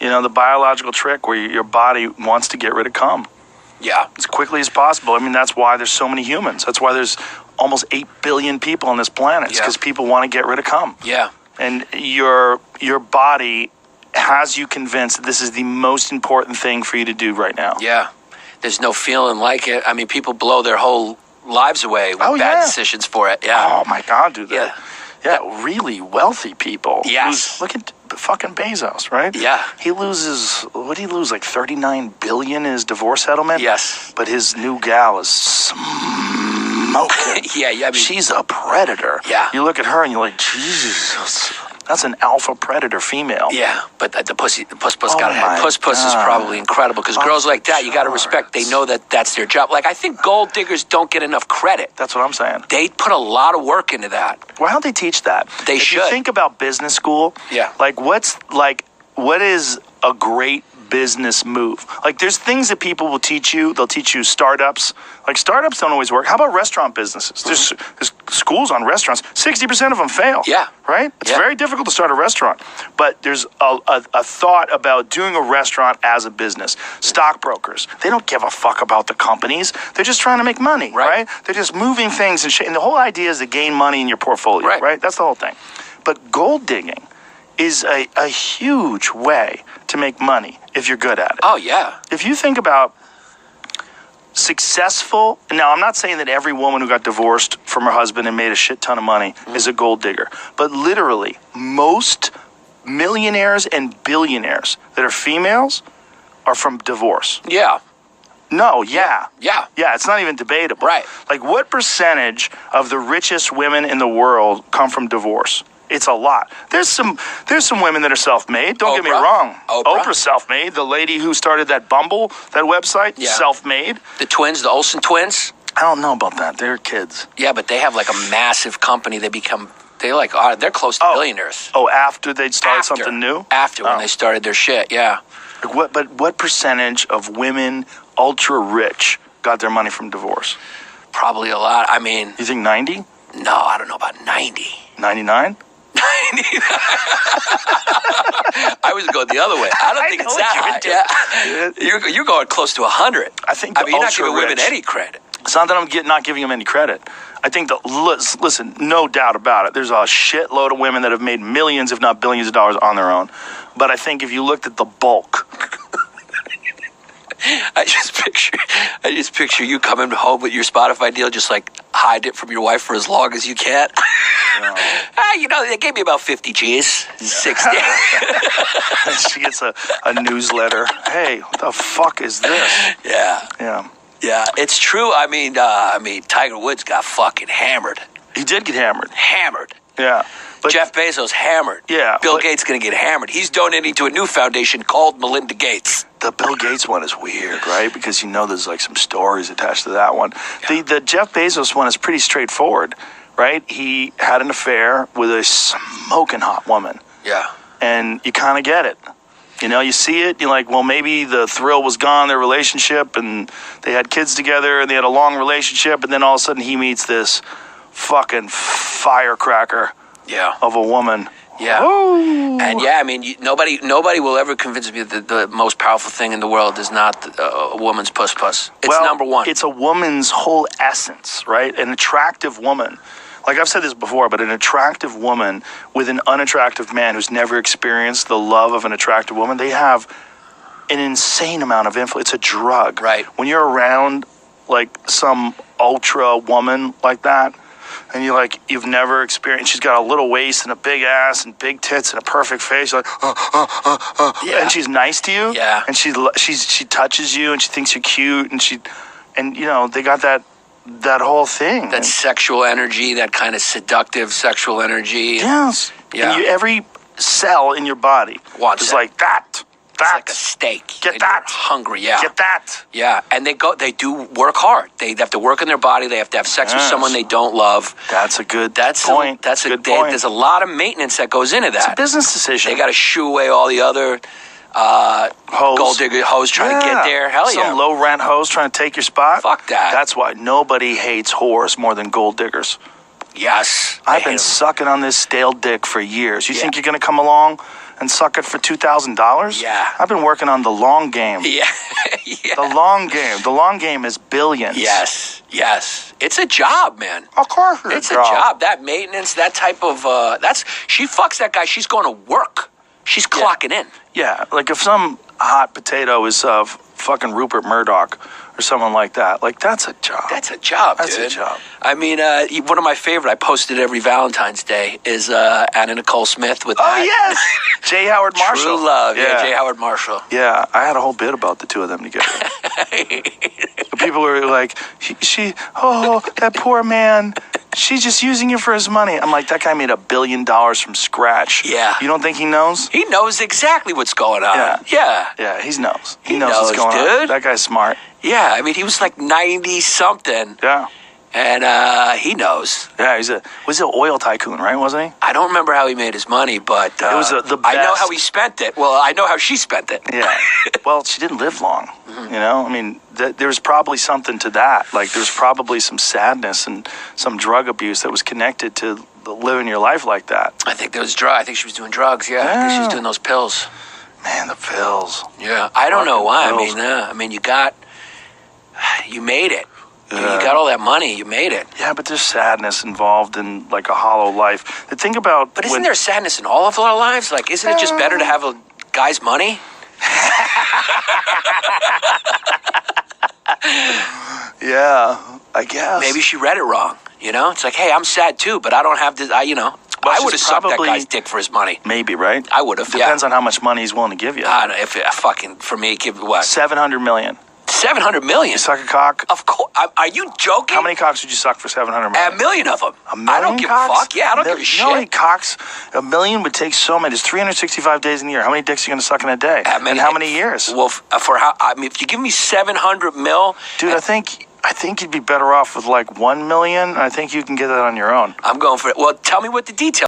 You know, the biological trick where your body wants to get rid of cum. Yeah. As quickly as possible. I mean, that's why there's so many humans. That's why there's almost 8 billion people on this planet. It's because people want to get rid of cum. Yeah. And your body has you convinced that this is the most important thing for you to do right now. Yeah. There's no feeling like it. I mean, people blow their whole lives away with bad decisions for it. Yeah. Oh, my God, dude. Yeah, really wealthy people. Yes. Look at fucking Bezos, right? Yeah. He loses, what did he lose, like $39 billion in his divorce settlement? Yes. But his new gal is smoking. Yeah. I mean, she's a predator. Yeah. You look at her and you're like, Jesus, that's an alpha predator female. Yeah, but the puss Oh gotta have. Puss is probably incredible because girls like that, you gotta respect. They know that that's their job. Like, I think gold diggers don't get enough credit. That's what I'm saying. They put a lot of work into that. Why don't they teach that? They if should. You think about business school. Yeah. What is a great business move? Like, there's things that people will teach you. They'll teach you startups. Like, startups don't always work. How about restaurant businesses? There's schools on restaurants. 60% of them fail. Yeah. Right? It's very difficult to start a restaurant. But there's a thought about doing a restaurant as a business. Stockbrokers, they don't give a fuck about the companies. They're just trying to make money, right? They're just moving things and shit. And the whole idea is to gain money in your portfolio, right? That's the whole thing. But gold digging is a huge way to make money if you're good at it. Oh, yeah. If you think about successful, now I'm not saying that every woman who got divorced from her husband and made a shit ton of money is a gold digger, but literally most millionaires and billionaires that are females are from divorce. Yeah. No, yeah. Yeah. Yeah, it's not even debatable. Right. Like, what percentage of the richest women in the world come from divorce? It's a lot. There's some women that are self-made. Don't get me wrong. Oprah's self-made. The lady who started that Bumble, that website, self-made. The twins, the Olsen twins. I don't know about that. They're kids. Yeah, but they have like a massive company. They're close to billionaires. Oh, after they'd started something new? After when they started their shit, yeah. What percentage of women ultra rich got their money from divorce? Probably a lot. I mean, you think 90? No, I don't know about 90. 99? I was going the other way. I don't think it's that high. Yeah. You're going close to 100. I mean, you're not giving women any credit. It's not that I'm not giving them any credit. I think listen, no doubt about it. There's a shitload of women that have made millions, if not billions of dollars on their own. But I think if you looked at the bulk. I just picture you coming home with your Spotify deal, just like hide it from your wife for as long as you can. No. They gave me about 50 G's, 60. She gets a newsletter. Hey, what the fuck is this? Yeah, it's true. I mean, Tiger Woods got fucking hammered. He did get hammered. Yeah. But Jeff Bezos hammered. Yeah. Bill Gates going to get hammered. He's donating to a new foundation called Melinda Gates. The Bill Gates one is weird, right? Because there's like some stories attached to that one. Yeah. The Jeff Bezos one is pretty straightforward, right? He had an affair with a smoking hot woman. Yeah. And you kind of get it. You see it, you're like, well, maybe the thrill was gone, their relationship, and they had kids together, and they had a long relationship, and then all of a sudden he meets this fucking firecracker of a woman. Yeah. Ooh. And I mean, nobody will ever convince me that the most powerful thing in the world is not a woman's puss. It's number one. It's a woman's whole essence, right? An attractive woman. Like I've said this before, but an attractive woman with an unattractive man who's never experienced the love of an attractive woman, they have an insane amount of influence. It's a drug. Right. When you're around like some ultra woman like that, and you've never experienced, she's got a little waist and a big ass and big tits and a perfect face, you're like, and she's nice to you, and she touches you and she thinks you're cute, and they got that whole thing. That sexual energy, that kind of seductive sexual energy. Yes. Yeah. And every cell in your body wants like that. It's like a steak. Get that. You're hungry, yeah. Get that. Yeah, and they do work hard. They have to work in their body. They have to have sex with someone they don't love. That's a good point. That's a good point. There's a lot of maintenance that goes into that. It's a business decision. They got to shoo away all the other gold digger hoes trying to get there. Hell yeah. Some low rent hoes trying to take your spot. Fuck that. That's why nobody hates whores more than gold diggers. Yes. I've been sucking on this stale dick for years. You think you're going to come along and suck it for $2,000? Yeah. I've been working on the long game. Yeah. Yeah. The long game. The long game is billions. Yes. Yes. It's a job, man. Of course It's a job. That maintenance, that type of, she fucks that guy. She's going to work. She's clocking in. Yeah, like if some hot potato is fucking Rupert Murdoch or someone like that, like that's a job. That's a job, That's dude. a job. I mean, one of my favorite, I posted every Valentine's Day, is Anna Nicole Smith with Oh, yes! J. Howard Marshall. True Love, yeah, J. Howard Marshall. Yeah, I had a whole bit about the two of them together. People were like, that poor man. She's just using you for his money. I'm like, that guy made $1 billion from scratch. Yeah. You don't think he knows? He knows exactly what's going on. Yeah. Yeah, he knows. He knows what's going on. That guy's smart. Yeah, I mean, he was like 90-something. Yeah. And he knows. Yeah, was an oil tycoon, right? Wasn't he? I don't remember how he made his money, but it was the best. I know how he spent it. Well, I know how she spent it. Yeah. Well, she didn't live long. Mm-hmm. You know, I mean, there's probably something to that. Like, there's probably some sadness and some drug abuse that was connected to living your life like that. I think there was drugs. I think she was doing drugs. Yeah, I think she was doing those pills. Man, the pills. Yeah, I don't know why. Pills. I mean, you made it. You got all that money. You made it. Yeah, but there's sadness involved in like a hollow life. The thing about But isn't there sadness in all of our lives? Like, isn't it just better to have a guy's money? Yeah, I guess. Maybe she read it wrong. You know, it's like, hey, I'm sad too, but I don't have this. I would have sucked that guy's dick for his money. Maybe, right? I would have. Depends on how much money he's willing to give you. I don't know, if for me, give what? $700 million. $700 million. You suck a cock? Of course. Are you joking? How many cocks would you suck for $700 million? A million of them. A million I don't give a fuck. Yeah, I don't give a shit. You know how many cocks? $1 million would take so many. There's 365 days in a year. How many dicks are you going to suck in a day? And how many years? Well, if you give me $700 million, dude, I think you'd be better off with like $1 million. I think you can get that on your own. I'm going for it. Well, tell me what the details.